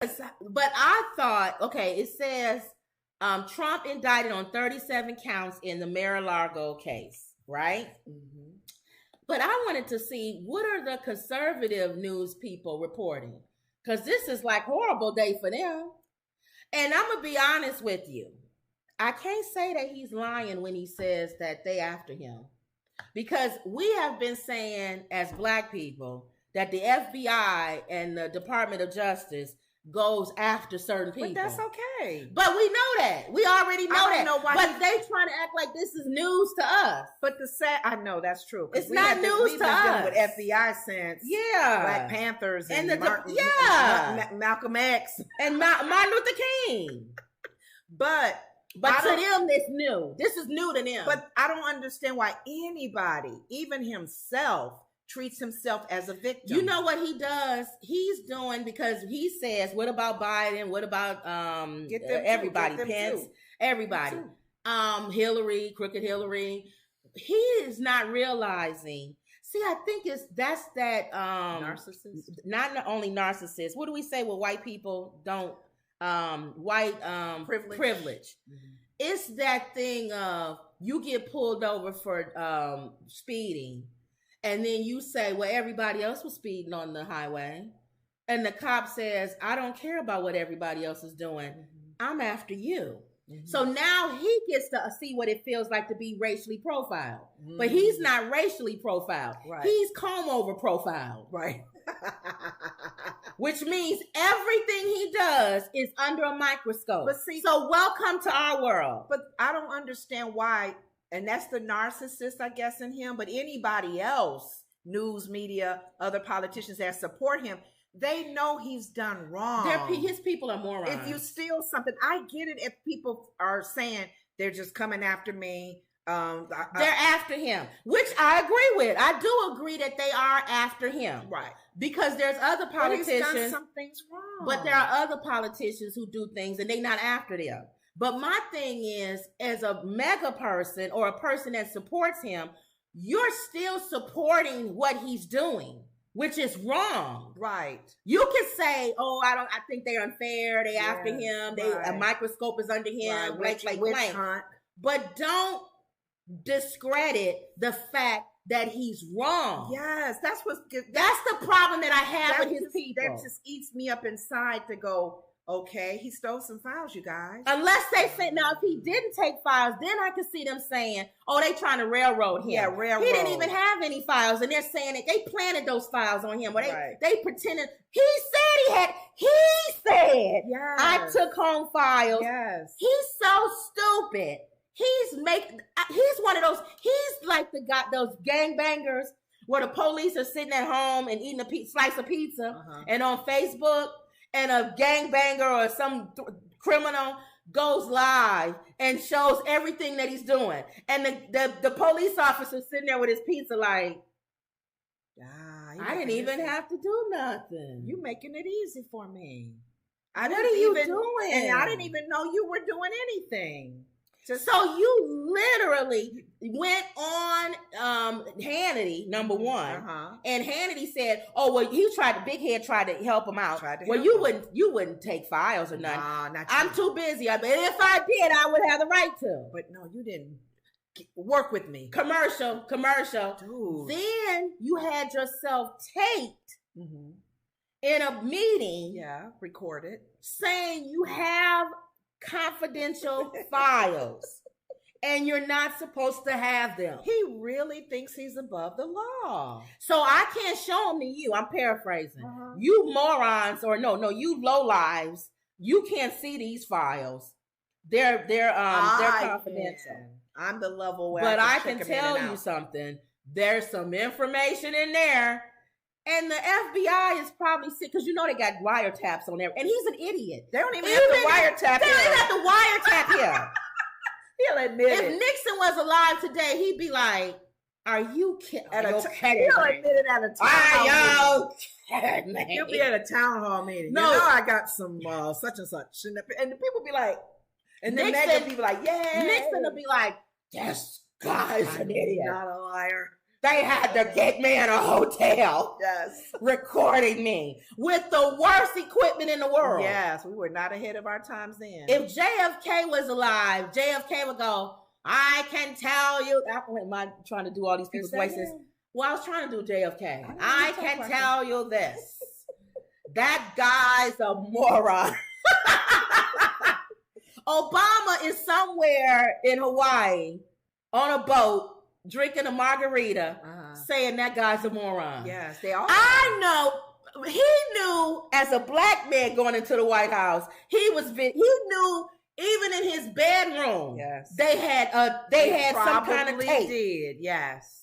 But I thought, okay, it says Trump indicted on 37 counts in the Mar-a-Lago case, right? Mm-hmm. But I wanted to see, what are the conservative news people reporting? Because this is like horrible day for them. And I'm going to be honest with you. I can't say that he's lying when he says that they after him. Because we have been saying as Black people that the FBI and the Department of Justice goes after certain people. But that's okay. But we know that. We already know that. Know why but they trying to act like this is news to us. But I know that's true. It's not news to us. With FBI since Black Panthers and Malcolm X and Martin Luther King. But to them, this new. This is new to them. But I don't understand why anybody, even himself, treats himself as a victim. You know what he does? He's doing, because he says, what about Biden? What about everybody? Pence, everybody. Hillary, crooked Hillary. He is not realizing. See, I think that's that narcissist. Not only narcissist. What do we say with white people don't privilege. Mm-hmm. It's that thing of you get pulled over for speeding. And then you say, well, everybody else was speeding on the highway. And the cop says, I don't care about what everybody else is doing. Mm-hmm. I'm after you. Mm-hmm. So now he gets to see what it feels like to be racially profiled. Mm-hmm. But he's not racially profiled. Right. He's comb-over profiled. Right. Which means everything he does is under a microscope. But see, so welcome to our world. But I don't understand why. And that's the narcissist, I guess, in him. But anybody else, news media, other politicians that support him, they know he's done wrong. His people are morons. If you steal something, I get it if people are saying they're just coming after me. They're after him, which I agree with. I do agree that they are after him. Right. Because there's other politicians. But he's done some things wrong. But there are other politicians who do things and they're not after them. But my thing is, as a mega person or a person that supports him, you're still supporting what he's doing, which is wrong. Right. You can say, oh, I think they're unfair. They after him. A microscope is under him. Blank. But don't discredit the fact that he's wrong. Yes. That's the problem that I have with his people. That just eats me up inside to go, okay, he stole some files, you guys. Unless they say, now, if he didn't take files, then I can see them saying, oh, they trying to railroad him. Yeah, railroad. He didn't even have any files, and they're saying that they planted those files on him. Or they pretended. He said yes. I took home files. Yes. He's so stupid. He's one of those, he's like those gangbangers where the police are sitting at home and eating a slice of pizza, and on Facebook, and a gangbanger or some criminal goes live and shows everything that he's doing. And the police officer sitting there with his pizza like, I didn't even have to do nothing. You making it easy for me. What are you doing? And I didn't even know you were doing anything. So you literally went on Hannity, number one, and Hannity said, "Oh well, Big Head tried to help him out. You wouldn't take files or nothing. Nah, not I'm too busy. But if I did, I would have the right to. But no, you didn't work with me. Commercial. Dude. Then you had yourself taped in a meeting, recorded, saying you have confidential files and you're not supposed to have them. He really thinks he's above the law. So I can't show them to you. I'm paraphrasing. You morons, or no, you lowlives, you can't see these files. They're confidential. I'm the level where but I can tell you something. There's some information in there. And the FBI is probably sick because they got wiretaps on there. And he's an idiot. They don't even have to wiretap him. They don't even have to wiretap him. He'll admit it. If Nixon was alive today, he'd be like, are you kidding? He'll admit it at a town hall meeting. He'll be at a town hall meeting. No, I got some such and such. And the people be like, and then Nixon be like, yeah. Nixon will be like, this guy's an idiot. Not a liar. They had to get me in a hotel. Yes. Recording me with the worst equipment in the world. Yes, we were not ahead of our times then. If JFK was alive, JFK would go, I can tell you. Am I trying to do all these people's voices? Well, I was trying to do JFK. I can tell you this. That guy's a moron. Obama is somewhere in Hawaii on a boat drinking a margarita, saying that guy's a moron. Yes, they all. I know. He knew as a black man going into the White House, he knew even in his bedroom. Yes, they had some kind of tape. Did yes.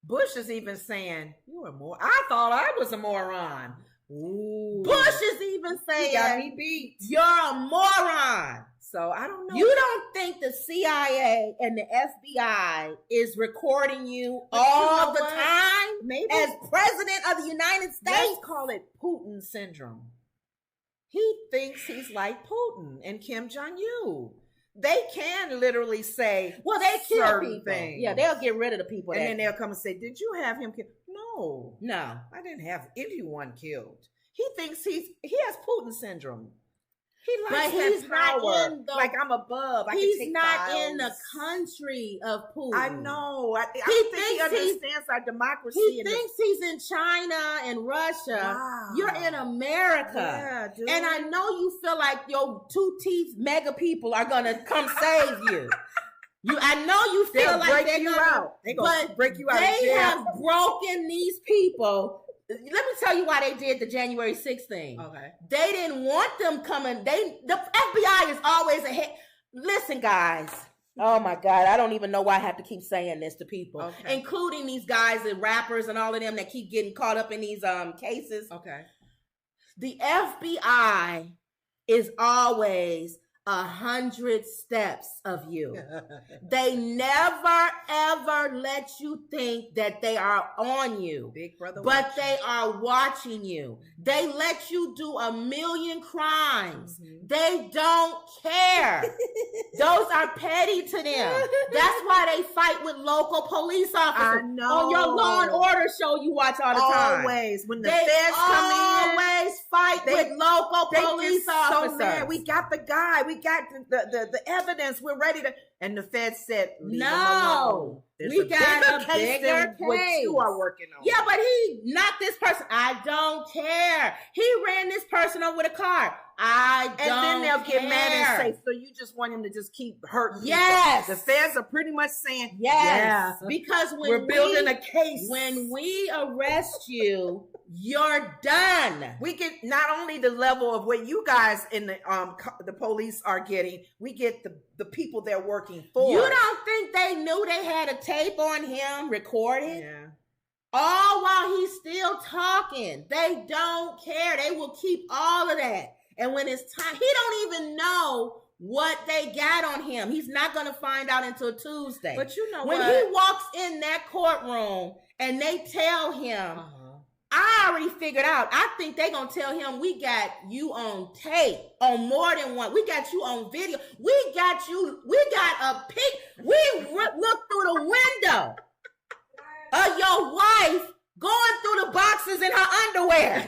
Bush is even saying you were more. I thought I was a moron. Ooh. Bush is even saying, "You got me beat. You're a moron." So I don't know. You don't think the CIA and the FBI is recording you all the time? Maybe as president of the United States? Let's call it Putin syndrome. He thinks he's like Putin and Kim Jong-un. They can literally say, well, they kill people. Things. Yeah, they'll get rid of the people. And then they'll come and say, did you have him killed? No, I didn't have anyone killed. He thinks he has Putin syndrome. He likes but he's power. Not in the, like I'm above. He's not in the country of Putin. I know. I think he understands our democracy. He thinks he's in China and Russia. Wow. You're in America. Yeah, dude. And I know you feel like your two teeth mega people are gonna come save you. I know you feel like they're you out. They're gonna break you out. They have broken these people. Let me tell you why they did the January 6th thing. Okay. They didn't want them coming. The FBI is always ahead. Listen, guys. Oh my God. I don't even know why I have to keep saying this to people, including these guys and rappers and all of them that keep getting caught up in these cases. Okay. The FBI is always 100 steps of you. They never ever let you think that they are on you. Big brother, but they are watching you. They let you do 1,000,000 crimes. Mm-hmm. They don't care. Those are petty to them. That's why they fight with local police officers. I know. On your Law and Order show you watch all the time. Always. When the feds come in, always fight with local police officers. So mad. We got the guy. We got the evidence. We're ready to. And the feds said, leave him alone. We got a bigger case. What you are working on. Yeah, but he not this person. I don't care. He ran this person over with a car. I don't care. And then they'll get mad and say, so you just want him to just keep hurting people. Yes. The feds are pretty much saying, yes. Because when we're building a case. When we arrest you, you're done. We get not only the level of what you guys in the police are getting, we get the people they're working for. You don't think they knew they had a tape on him recorded? Yeah. All while he's still talking. They don't care. They will keep all of that. And when it's time, he don't even know what they got on him. He's not going to find out until Tuesday. But you know when he walks in that courtroom and they tell him, I already figured out. I think they're going to tell him, we got you on tape, on more than one. We got you on video. We got a pic. We looked through the window of your wife going through the boxes in her underwear.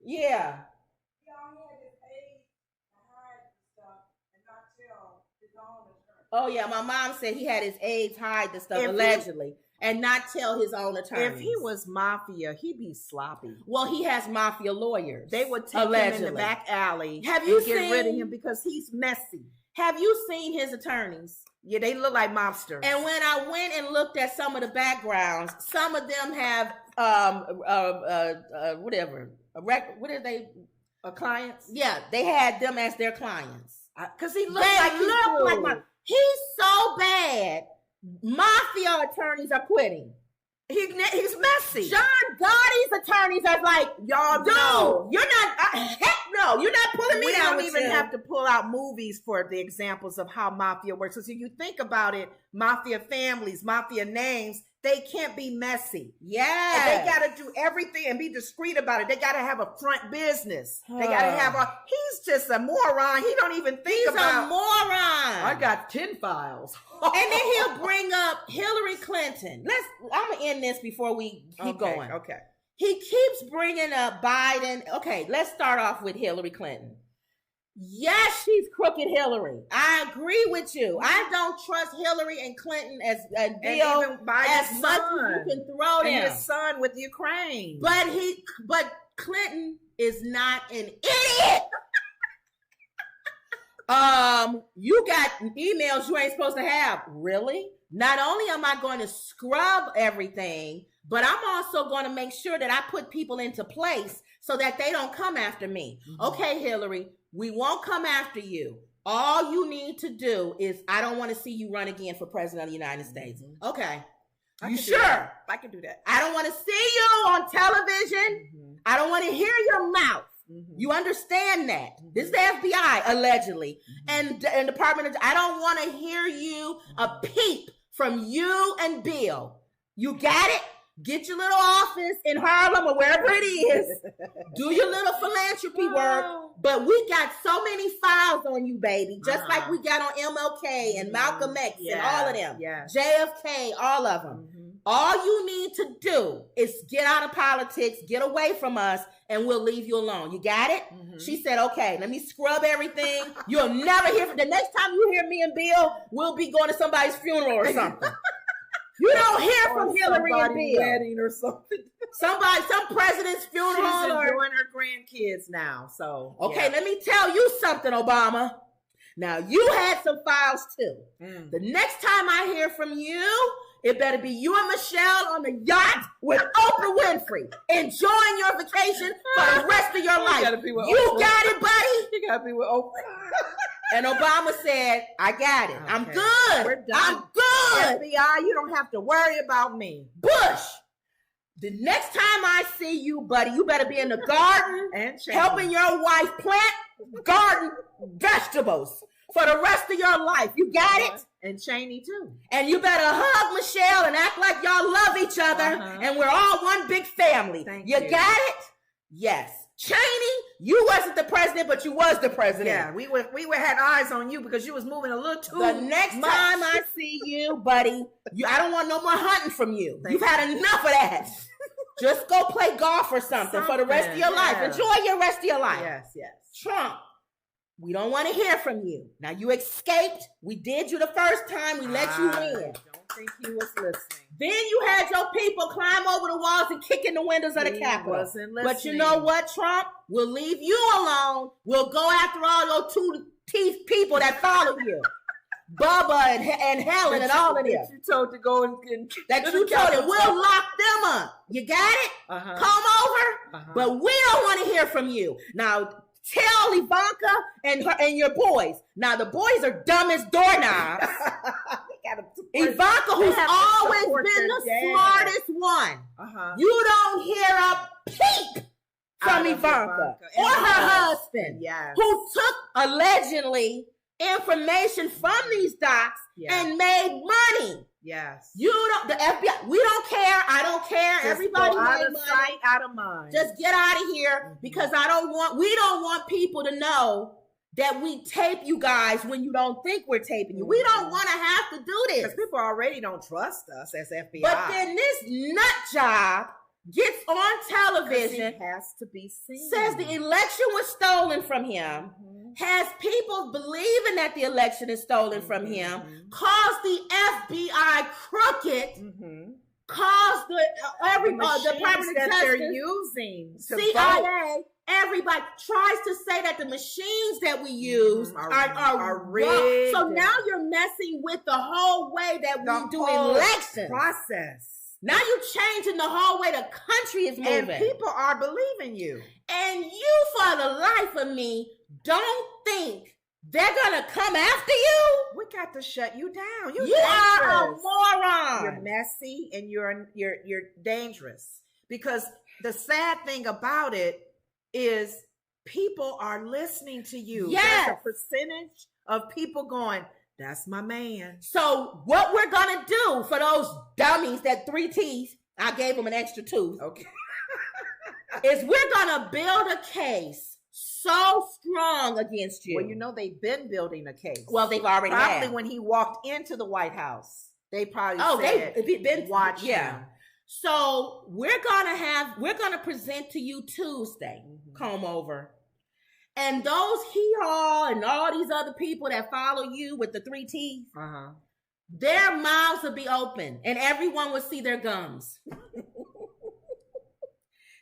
Yeah. Oh, yeah. My mom said he had his aides hide the stuff, allegedly. And not tell his own attorney. If he was mafia, he'd be sloppy. Well, he has mafia lawyers. They would take him in the back alley. Have you get rid of him because he's messy. Have you seen his attorneys? Yeah, they look like mobsters. And when I went and looked at some of the backgrounds, some of them have whatever. What are they? Clients? Yeah, they had them as their clients. Because he looks like he's so bad. Mafia attorneys are quitting. He's messy. John Gotti's attorneys are like, y'all dude, know. you're not. Heck no. No, you're not pulling me We down. don't even have to pull out movies for the examples of how mafia works. So if you think about it, mafia families, mafia names, they can't be messy. Yeah. They got to do everything and be discreet about it. They got to have a front business. They got to have he's just a moron. He don't even think about. He's a moron. I got 10 files. And then he'll bring up Hillary Clinton. I'm going to end this before we keep going. Okay. He keeps bringing up Biden. Okay, let's start off with Hillary Clinton. Yes, she's crooked Hillary. I agree with you. I don't trust Hillary and Clinton as Bill as much as you can throw them. And his son with Ukraine. But Clinton is not an idiot. You got emails you ain't supposed to have. Really? Not only am I going to scrub everything, but I'm also going to make sure that I put people into place so that they don't come after me. Mm-hmm. Okay, Hillary, we won't come after you. All you need to do is, I don't want to see you run again for president of the United States. Mm-hmm. Okay. You sure? I can do that. I don't want to see you on television. Mm-hmm. I don't want to hear your mouth. Mm-hmm. You understand that? Mm-hmm. This is the FBI, allegedly. Mm-hmm. And Department of, I don't want to hear you a peep from you and Bill. You got it? Get your little office in Harlem or wherever it is. Do your little philanthropy work. But we got so many files on you, baby. Just like we got on MLK and Malcolm X and all of them. Yeah. JFK, all of them. Mm-hmm. All you need to do is get out of politics, get away from us, and we'll leave you alone. You got it? Mm-hmm. She said, okay, let me scrub everything. You'll never hear from the next time you hear me and Bill, we'll be going to somebody's funeral or something. You don't hear from Hillary and Bill. Wedding or something. Some president's funeral. She's enjoying her grandkids now. So okay, let me tell you something, Obama. Now you had some files too. Mm. The next time I hear from you, it better be you and Michelle on the yacht with Oprah Winfrey, enjoying your vacation for the rest of your life. You got it, buddy. You gotta be with Oprah. And Obama said, I got it. Okay. I'm good. We're done. I'm good. FBI, you don't have to worry about me. Bush, the next time I see you, buddy, you better be in the garden and helping your wife plant garden vegetables for the rest of your life. You got it? And Cheney, too. And you better hug Michelle and act like y'all love each other, and we're all one big family. Thank you. Got it? Yes. Cheney, you wasn't the president, but you was the president. Yeah, we had eyes on you because you was moving a little too The next much. time I see you, buddy, I don't want no more hunting from you. You've had enough of that. Just go play golf or something for the rest of your life. Enjoy your rest of your life. Yes. Trump, we don't want to hear from you. Now, you escaped. We did you the first time. We let you win. Don't think he was listening. Then you had your people climb over the walls and kick in the windows of the Capitol. Wasn't listening. But you know what, Trump? We'll leave you alone. We'll go after all your two-teeth people that follow you. Bubba and Helen and all of them. That you told to go and that you told it. We'll lock them up. You got it? Come over. But we don't want to hear from you. Now, tell Ivanka and your boys. Now, the boys are dumb as doorknobs. Ivanka, who's always been the smartest one. You don't hear a peep from Ivanka or her husband, who took allegedly information from these docs and made money. Yes. You don't, the FBI, we don't care. I don't care. Just everybody out of sight, out of mind. Just get out of here because we don't want people to know that we tape you guys when you don't think we're taping you. We don't want to have to do this. Because people already don't trust us as FBI. But then this nut job gets on television. He has to be seen. Says the election was stolen from him. Has people believing that the election is stolen from him. Calls the FBI crooked. Calls the Department of Justice they're using CIA. Everybody tries to say that the machines that we use are rigged. So now you're messing with the whole way that we do elections. Process. Now you're changing the whole way the country is moving. And people are believing you. And you, for the life of me, don't think they're gonna come after you. We got to shut you down. You are a moron. You're messy and you're dangerous. Because the sad thing about it is people are listening to you. Yes. There's a percentage of people going, that's my man. So what we're going to do for those dummies that 3 teeth, I gave them an extra tooth. Okay. Is we're going to build a case so strong against you. Well, you know, they've been building a case. Well, they've already probably had. when he walked into the White House, they probably said, they've been watch him. So we're gonna present to you Tuesday, Comb Over. And those hee-haw and all these other people that follow you with the 3 teeth, their mouths will be open and everyone will see their gums.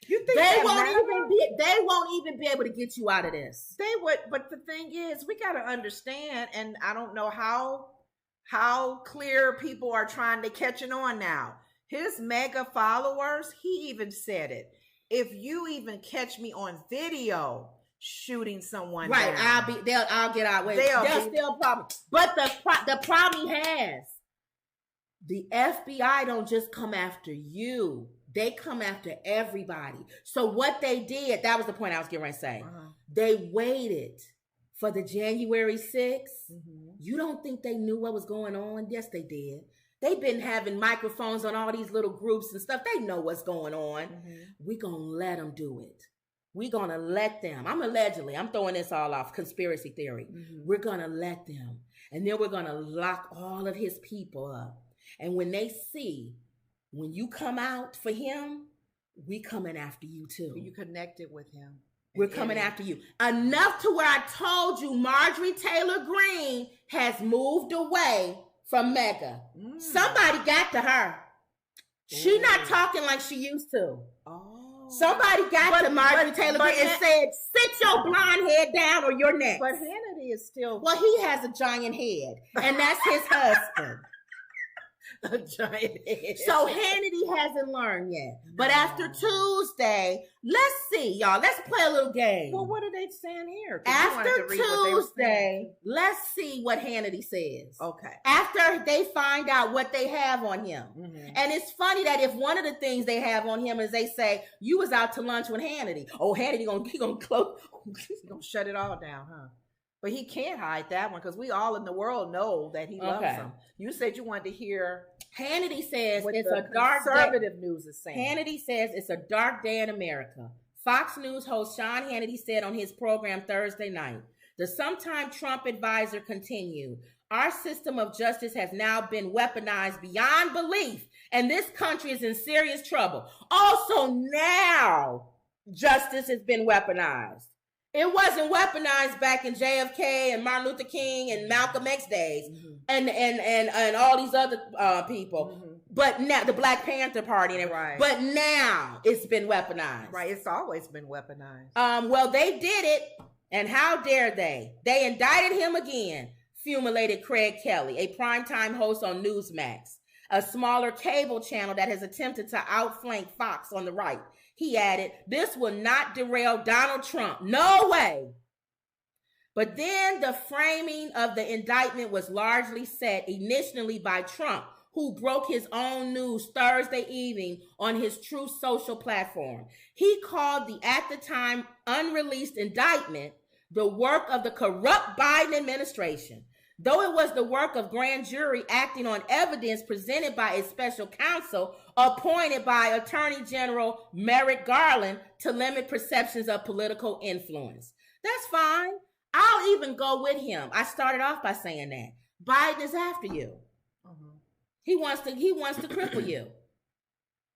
You think they won't even be able to get you out of this. They would, but the thing is, we got to understand, and I don't know how clear people are trying to catch it on now. His mega followers, he even said it. If you even catch me on video shooting someone right, down, I'll get out. They'll still problem. But the problem he has, the FBI don't just come after you. They come after everybody. So what they did, that was the point I was getting ready to say. They waited for the January 6th. You don't think they knew what was going on? Yes, they did. They've been having microphones on all these little groups and stuff. They know what's going on. We're going to let them do it. We're going to let them. I'm throwing this all off, conspiracy theory. We're going to let them. And then we're going to lock all of his people up. And when they see, when you come out for him, we coming after you too. You connected with him. We're coming after you. Enough to where I told you Marjorie Taylor Greene has moved away from Mega. Somebody got to her. She's not talking like she used to. Somebody got to Marjorie Taylor Greene and said, sit your blonde head down or you're next. But Hannity is still... Well, he has a giant head, and that's his husband. A giant head. So Hannity hasn't learned yet. But after Tuesday, let's see, y'all. Let's play a little game. Well, what are they saying here? After Tuesday, let's see what Hannity says. Okay. After they find out what they have on him. And it's funny that if one of the things they have on him is they say, you was out to lunch with Hannity. Oh, Hannity gonna close. He's gonna shut it all down, huh? But he can't hide that one because we all in the world know that he loves him. You said you wanted to hear. Hannity says what it's the a dark conservative news is saying. Hannity says it's a dark day in America. Fox News host Sean Hannity said on his program Thursday night, the sometime Trump advisor continued, our system of justice has now been weaponized beyond belief, and this country is in serious trouble. Also now, justice has been weaponized. It wasn't weaponized back in JFK and Martin Luther King and Malcolm X days and all these other people. But now the Black Panther Party and everything. But now it's been weaponized. Right. It's always been weaponized. Well, they did it. And how dare they? They indicted him again, fumulated Craig Kelly, a primetime host on Newsmax, a smaller cable channel that has attempted to outflank Fox on the right. He added, this will not derail Donald Trump. No way. But then the framing of the indictment was largely set initially by Trump, who broke his own news Thursday evening on his Truth Social platform. He called the, at the time, unreleased indictment the work of the corrupt Biden administration. Though it was the work of grand jury acting on evidence presented by a special counsel appointed by Attorney General Merrick Garland to limit perceptions of political influence. That's fine. I'll even go with him. I started off by saying that. Biden is after you. He wants to cripple you.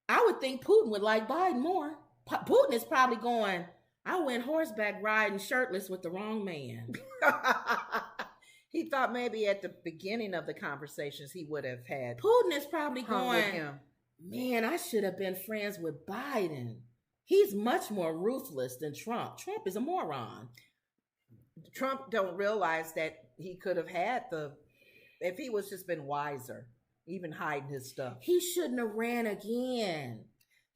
I would think Putin would like Biden more. Putin is probably going, I went horseback riding shirtless with the wrong man. He thought maybe at the beginning of the conversations he would have had. Putin is probably going, man, I should have been friends with Biden. He's much more ruthless than Trump. Trump is a moron. Trump don't realize that he could have had if he was just been wiser, even hiding his stuff. He shouldn't have ran again.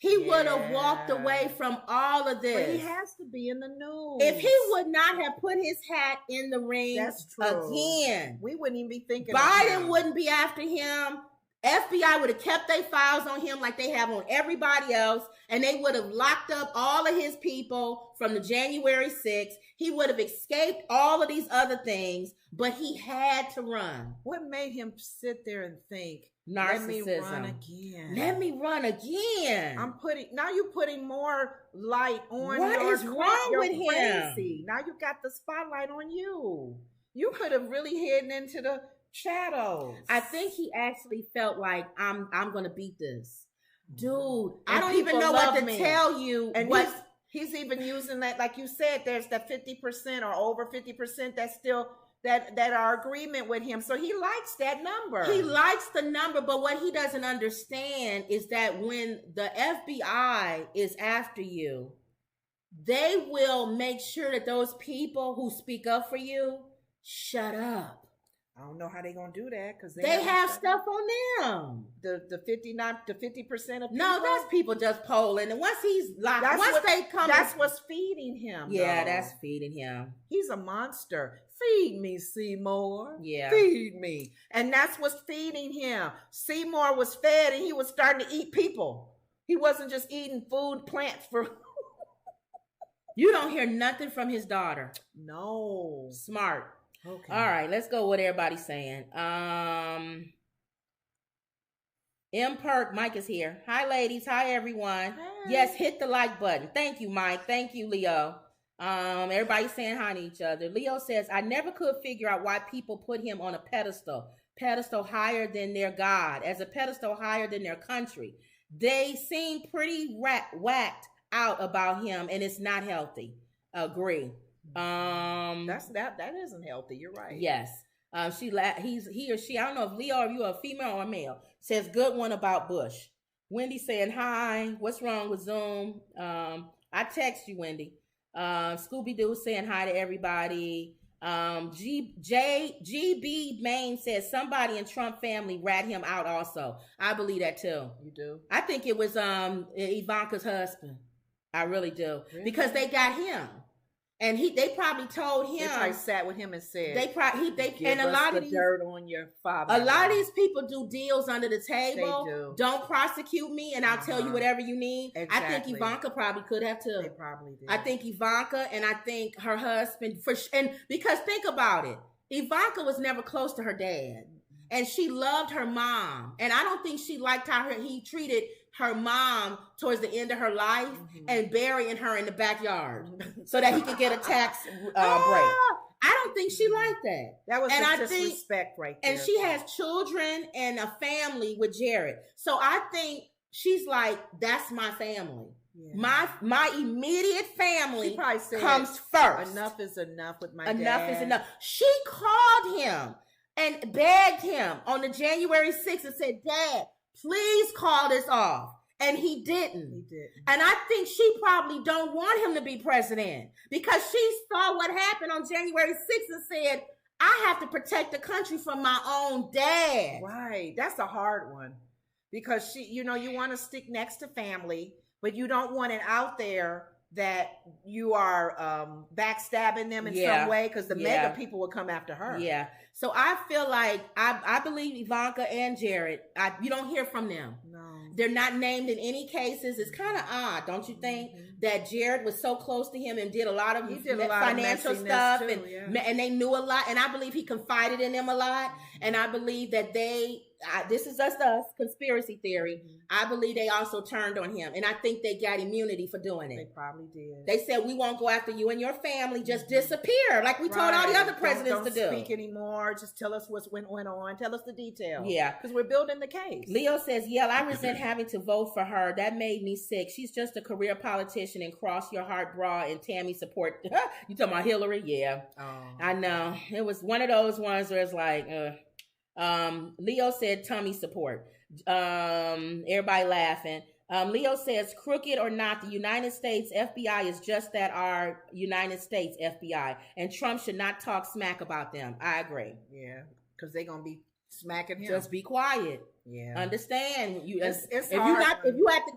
He would have walked away from all of this. But he has to be in the news. If he would not have put his hat in the ring again, we wouldn't even be thinking. Biden wouldn't be after him. FBI would have kept their files on him like they have on everybody else, and they would have locked up all of his people from the January 6th. He would have escaped all of these other things, but he had to run. What made him sit there and think, narcissism? Let me run again. Let me run again. You're putting more light on what is wrong with crazy. him? Now you got the spotlight on you. You could have really hidden into the shadows. I think he actually felt like I'm going to beat this. Dude, I don't even know what to tell you. And he's even using that, like you said, there's that 50% or over 50% that's still that are agreement with him. So he likes that number. He likes the number, but what he doesn't understand is that when the FBI is after you, they will make sure that those people who speak up for you shut up. I don't know how they're gonna do that because they have stuff on them. The 50% of people. No, that's people just polling. And once he's locked, that's what's feeding him. Yeah, though. That's feeding him. He's a monster. Feed me, Seymour. Yeah, feed me. And that's what's feeding him. Seymour was fed, and he was starting to eat people. He wasn't just eating food plants for. You don't hear nothing from his daughter. No, smart. Okay. All right, let's go what everybody's saying. M Perk, Mike is here. Hi, ladies. Hi, everyone. Hi. Yes, hit the like button. Thank you, Mike. Thank you, Leo. Everybody's saying hi to each other. Leo says, I never could figure out why people put him on a pedestal higher than their God, as a pedestal higher than their country. They seem pretty whacked out about him, and it's not healthy. Agree. That isn't healthy. You're right. Yes. He or she, I don't know if Leo or you are a female or a male, says good one about Bush. Wendy saying hi. What's wrong with Zoom? I text you, Wendy. Scooby Doo saying hi to everybody. GB Main says somebody in Trump family rat him out also. I believe that too. You do? I think it was Ivanka's husband. I really do. Really? Because they got him. And they probably told him. They probably sat with him and said, and a lot of these dirt on your father. A lot of these people do deals under the table. They do. Don't prosecute me, and I'll tell you whatever you need. Exactly. I think Ivanka probably could have too. They probably did. I think Ivanka, and I think her husband and because think about it, Ivanka was never close to her dad, and she loved her mom, and I don't think she liked how he treated her mom towards the end of her life, and burying her in the backyard so that he could get a tax break. I don't think she liked that. That was disrespect right there. And she has children and a family with Jared. So I think she's like, that's my family. Yeah. My immediate family comes first. Enough is enough with my dad. Enough is enough. She called him and begged him on the January 6th and said, Dad, please call this off. And he didn't. And I think she probably don't want him to be president because she saw what happened on January 6th and said, I have to protect the country from my own dad. Right. That's a hard one because you want to stick next to family, but you don't want it out there that you are backstabbing them in some way because the mega people will come after her. Yeah. So I feel like I believe Ivanka and Jared. You don't hear from them. No. They're not named in any cases. It's kind of odd, don't you think, that Jared was so close to him and did a lot of financial stuff and they knew a lot. And I believe he confided in them a lot. And I believe that this is us, conspiracy theory. I believe they also turned on him. And I think they got immunity for doing it. They probably did. They said, we won't go after you and your family. Just disappear like we told all the other presidents to do. Don't speak anymore. Just tell us what went on. Tell us the details. Yeah. Because we're building the case. Leo says, I resent having to vote for her. That made me sick. She's just a career politician and cross your heart bra and Tammy support. You talking about Hillary? Yeah. Oh. I know. It was one of those ones where it's like, Leo said tummy support. Everybody laughing. Leo says, crooked or not, the United States FBI is just that, our United States FBI, and Trump should not talk smack about them. I agree. Yeah, because they're gonna be smacking him. Just be quiet. Yeah, understand. It's if you at the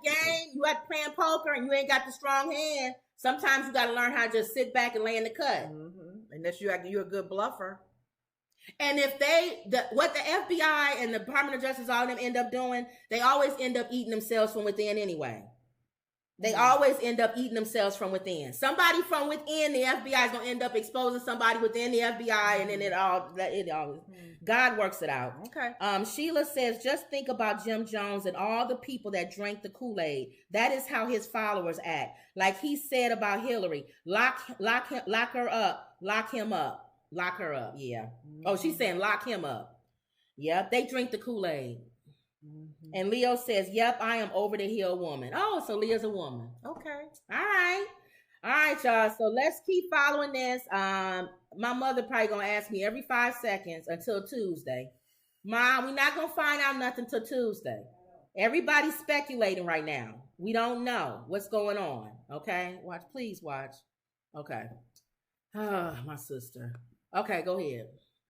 game, you at playing poker, and you ain't got the strong hand. Sometimes you got to learn how to just sit back and lay in the cut. Unless you're a good bluffer. And if what the FBI and the Department of Justice, all of them end up doing, they always end up eating themselves from within anyway. They always end up eating themselves from within. Somebody from within the FBI is gonna end up exposing somebody within the FBI, and then it all God works it out. Okay. Sheila says, just think about Jim Jones and all the people that drank the Kool-Aid. That is how his followers act. Like he said about Hillary, lock her up, lock him up, lock her up. Yeah. Oh, she's saying lock him up. Yep, they drink the Kool-Aid. Mm-hmm. And Leo says, yep, I am over the hill woman. Oh, so Leo's a woman. Okay. All right, y'all. So let's keep following this. My mother probably gonna ask me every 5 seconds until Tuesday. Mom, we're not gonna find out nothing till Tuesday. Everybody's speculating right now. We don't know what's going on. Okay, please watch. Okay. My sister. Okay, go ahead.